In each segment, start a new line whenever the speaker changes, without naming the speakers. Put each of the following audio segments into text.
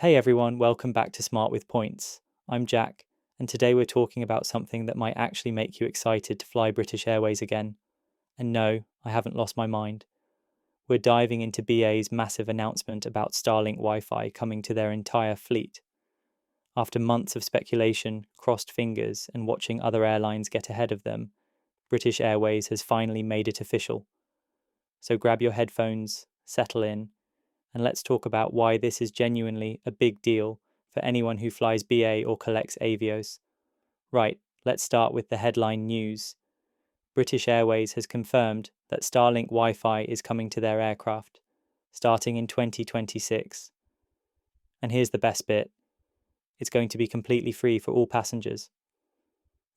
Hey everyone, welcome back to Smart with Points. I'm Jack, and today we're talking about something that might actually make you excited to fly British Airways again. And no, I haven't lost my mind. We're diving into BA's massive announcement about Starlink Wi-Fi coming to their entire fleet. After months of speculation, crossed fingers, and watching other airlines get ahead of them, British Airways has finally made it official. So grab your headphones, settle in, and let's talk about why this is genuinely a big deal for anyone who flies BA or collects Avios. Right, let's start with the headline news. British Airways has confirmed that Starlink Wi-Fi is coming to their aircraft, starting in 2026. And here's the best bit. It's going to be completely free for all passengers.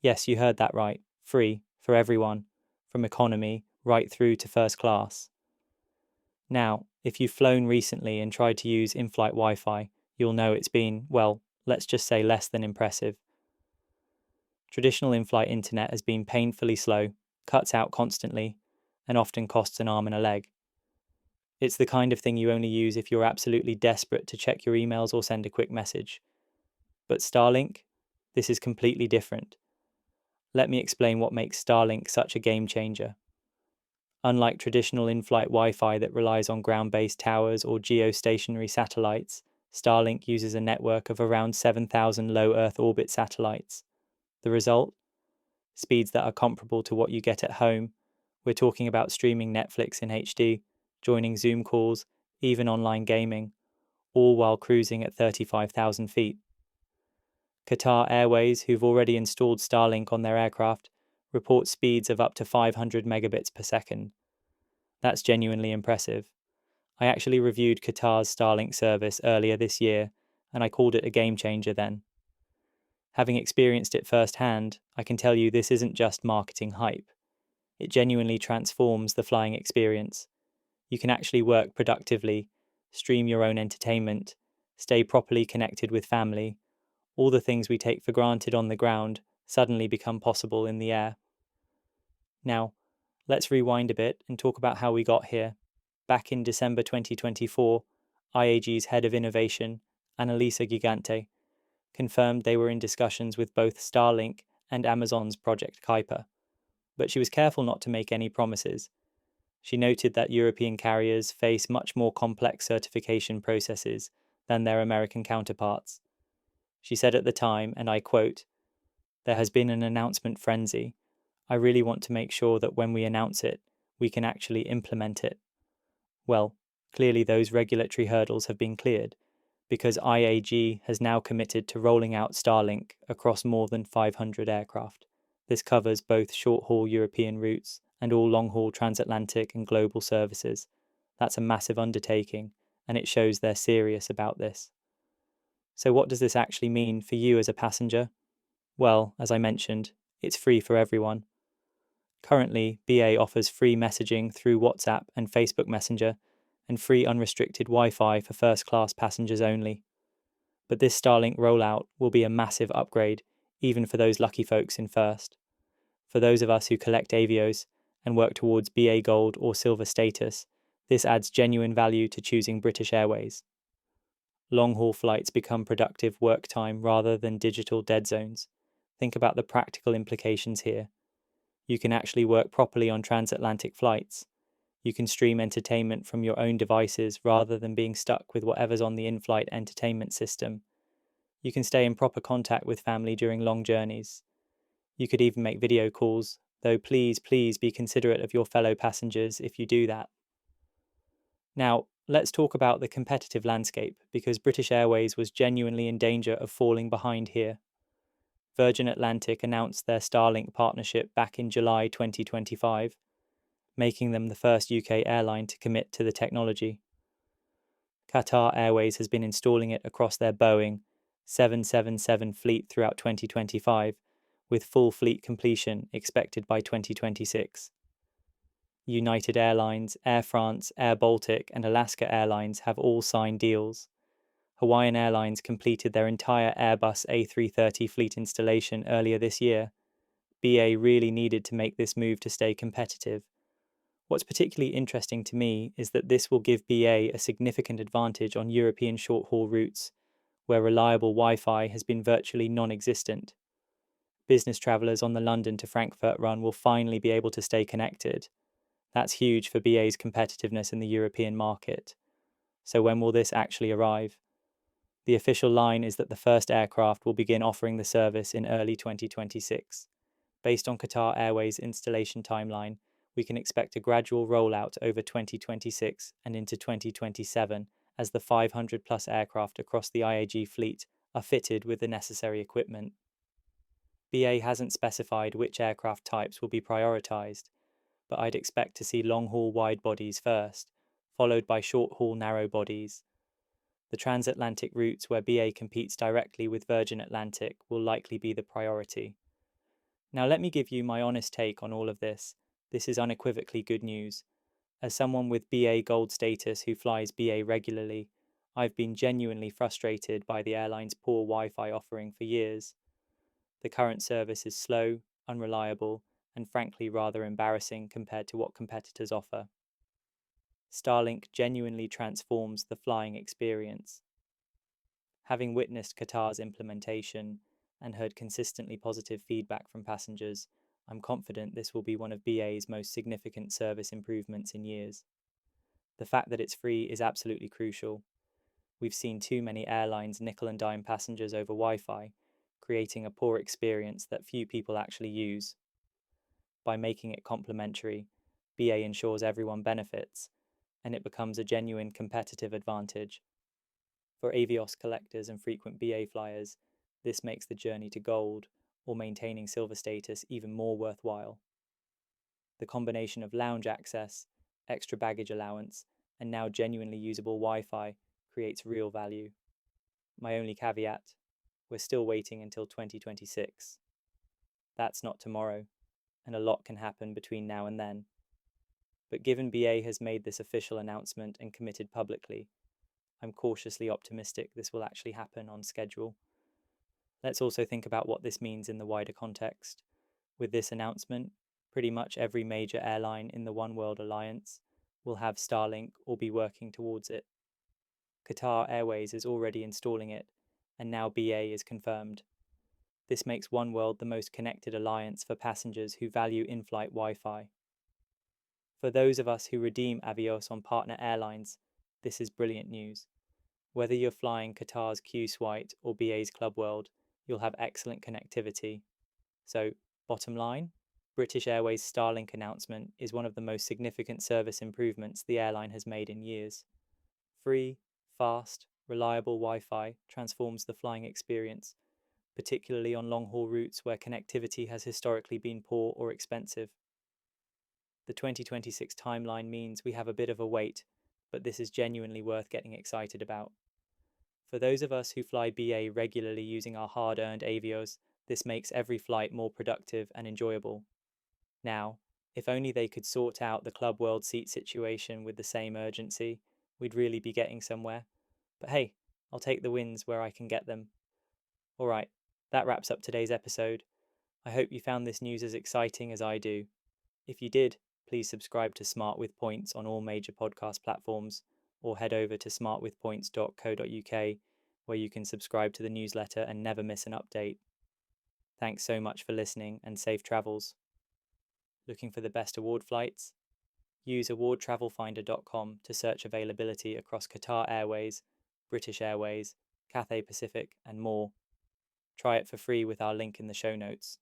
Yes, you heard that right. Free for everyone, from economy right through to first class. Now, if you've flown recently and tried to use in-flight Wi-Fi, you'll know it's been, well, let's just say less than impressive. Traditional in-flight internet has been painfully slow, cuts out constantly, and often costs an arm and a leg. It's the kind of thing you only use if you're absolutely desperate to check your emails or send a quick message. But Starlink? This is completely different. Let me explain what makes Starlink such a game changer. Unlike traditional in-flight Wi-Fi that relies on ground-based towers or geostationary satellites, Starlink uses a network of around 7,000 low Earth orbit satellites. The result? Speeds that are comparable to what you get at home. We're talking about streaming Netflix in HD, joining Zoom calls, even online gaming, all while cruising at 35,000 feet. Qatar Airways, who've already installed Starlink on their aircraft, report speeds of up to 500 megabits per second. That's genuinely impressive. I actually reviewed Qatar's Starlink service earlier this year, and I called it a game changer then. Having experienced it firsthand, I can tell you this isn't just marketing hype. It genuinely transforms the flying experience. You can actually work productively, stream your own entertainment, stay properly connected with family. All the things we take for granted on the ground suddenly become possible in the air. Now, let's rewind a bit and talk about how we got here. Back in December 2024, IAG's head of innovation, Annalisa Gigante, confirmed they were in discussions with both Starlink and Amazon's Project Kuiper. But she was careful not to make any promises. She noted that European carriers face much more complex certification processes than their American counterparts. She said at the time, and I quote, "There has been an announcement frenzy. I really want to make sure that when we announce it, we can actually implement it." Well, clearly those regulatory hurdles have been cleared, because IAG has now committed to rolling out Starlink across more than 500 aircraft. This covers both short-haul European routes and all long-haul transatlantic and global services. That's a massive undertaking, and it shows they're serious about this. So what does this actually mean for you as a passenger? Well, as I mentioned, it's free for everyone. Currently, BA offers free messaging through WhatsApp and Facebook Messenger, and free unrestricted Wi-Fi for first-class passengers only. But this Starlink rollout will be a massive upgrade, even for those lucky folks in first. For those of us who collect Avios and work towards BA Gold or Silver status, this adds genuine value to choosing British Airways. Long-haul flights become productive work time rather than digital dead zones. Think about the practical implications here. You can actually work properly on transatlantic flights. You can stream entertainment from your own devices rather than being stuck with whatever's on the in-flight entertainment system. You can stay in proper contact with family during long journeys. You could even make video calls, though please be considerate of your fellow passengers if you do that. Now, let's talk about the competitive landscape, because British Airways was genuinely in danger of falling behind here. Virgin Atlantic announced their Starlink partnership back in July 2025, making them the first UK airline to commit to the technology. Qatar Airways has been installing it across their Boeing 777 fleet throughout 2025, with full fleet completion expected by 2026. United Airlines, Air France, Air Baltic, and Alaska Airlines have all signed deals. Hawaiian Airlines completed their entire Airbus A330 fleet installation earlier this year. BA really needed to make this move to stay competitive. What's particularly interesting to me is that this will give BA a significant advantage on European short-haul routes, where reliable Wi-Fi has been virtually non-existent. Business travellers on the London to Frankfurt run will finally be able to stay connected. That's huge for BA's competitiveness in the European market. So when will this actually arrive? The official line is that the first aircraft will begin offering the service in early 2026. Based on Qatar Airways' installation timeline, we can expect a gradual rollout over 2026 and into 2027 as the 500 plus aircraft across the IAG fleet are fitted with the necessary equipment. BA hasn't specified which aircraft types will be prioritised, but I'd expect to see long-haul wide bodies first, followed by short-haul narrow bodies. The transatlantic routes where BA competes directly with Virgin Atlantic will likely be the priority. Now let me give you my honest take on all of this. This is unequivocally good news. As someone with BA Gold status who flies BA regularly, I've been genuinely frustrated by the airline's poor Wi-Fi offering for years. The current service is slow, unreliable, and frankly rather embarrassing compared to what competitors offer. Starlink genuinely transforms the flying experience. Having witnessed Qatar's implementation and heard consistently positive feedback from passengers, I'm confident this will be one of BA's most significant service improvements in years. The fact that it's free is absolutely crucial. We've seen too many airlines nickel and dime passengers over Wi-Fi, creating a poor experience that few people actually use. By making it complimentary, BA ensures everyone benefits, and it becomes a genuine competitive advantage. For Avios collectors and frequent BA flyers, this makes the journey to gold or maintaining silver status even more worthwhile. The combination of lounge access, extra baggage allowance, and now genuinely usable Wi-Fi creates real value. My only caveat, we're still waiting until 2026. That's not tomorrow, and a lot can happen between now and then. But given BA has made this official announcement and committed publicly, I'm cautiously optimistic this will actually happen on schedule. Let's also think about what this means in the wider context. With this announcement, pretty much every major airline in the One World Alliance will have Starlink or be working towards it. Qatar Airways is already installing it, and now BA is confirmed. This makes One World the most connected alliance for passengers who value in-flight Wi-Fi. For those of us who redeem Avios on partner airlines, this is brilliant news. Whether you're flying Qatar's Q-Swite or BA's Club World, you'll have excellent connectivity. So, bottom line, British Airways' Starlink announcement is one of the most significant service improvements the airline has made in years. Free, fast, reliable Wi-Fi transforms the flying experience, particularly on long-haul routes where connectivity has historically been poor or expensive. The 2026 timeline means we have a bit of a wait, but this is genuinely worth getting excited about. For those of us who fly BA regularly using our hard-earned Avios, this makes every flight more productive and enjoyable. Now, if only they could sort out the Club World seat situation with the same urgency, we'd really be getting somewhere. But hey, I'll take the wins where I can get them. Alright, that wraps up today's episode. I hope you found this news as exciting as I do. If you did, please subscribe to Smart with Points on all major podcast platforms, or head over to smartwithpoints.co.uk where you can subscribe to the newsletter and never miss an update. Thanks so much for listening and safe travels. Looking for the best award flights? Use awardtravelfinder.com to search availability across Qatar Airways, British Airways, Cathay Pacific, and more. Try it for free with our link in the show notes.